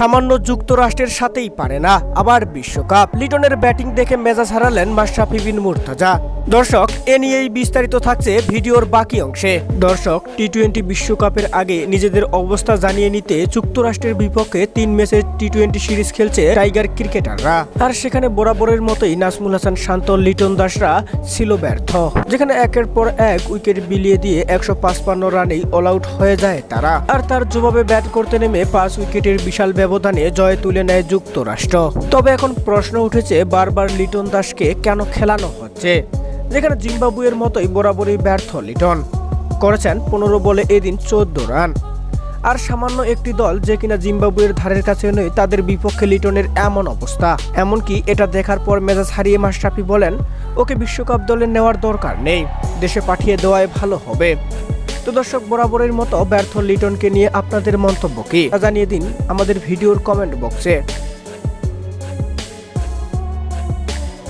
সামান্য যুক্তরাষ্ট্রের সাথেই পারে না আবার বিশ্বকাপ। লিটনের ব্যাটিং দেখে মেজাজ হারালেন মাশরাফি বিন মুর্তজা। দর্শক, এ নিয়েই বিস্তারিত থাকছে ভিডিওর বাকি অংশে। দর্শক, টি-20 বিশ্বকাপের আগে নিজেদের অবস্থা জানিয়ে নিতে যুক্তরাষ্ট্রের বিপক্ষে 3 ম্যাচের টি-20 সিরিজ খেলছে টাইগার ক্রিকেটাররা। আর সেখানে বরাবরের মতোই নাজমুল হাসান শান্ত, লিটন দাসরা ছিল ব্যর্থ, যেখানে একের পর এক উইকেট বিলিয়ে দিয়ে 155 রানেই অল আউট হয়ে যায় তারা। আর তার জবাবে ব্যাট করতে নেমে 5 উইকেটের বিশাল ব্যবধানে জয় তুলে নেয় যুক্তরাষ্ট্র। তবে এখন প্রশ্ন উঠেছে, বারবার লিটন দাসকে কেন খেলানো হচ্ছে, যেখানে জিম্বাবুয়ের মতোই বরাবরই ব্যর্থ লিটন। করেছেন 15 বলে এদিন 14 রান। আর সামান্য একটি দল যে কিনা জিম্বাবুয়ের ধারের কাছে নয়, তাদের বিপক্ষে লিটনের এমন অবস্থা। এমনকি এটা দেখার পর মেজাজ হারিয়ে মাশরাফি বলেন, ওকে বিশ্বকাপ দলে নেওয়ার দরকার নেই, দেশে পাঠিয়ে দেওয়াই ভালো হবে। তো দর্শক, বরাবরের মতো ব্যর্থ লিটনকে নিয়ে আপনাদের মন্তব্য কি জানিয়ে দিন আমাদের ভিডিওর কমেন্ট বক্সে।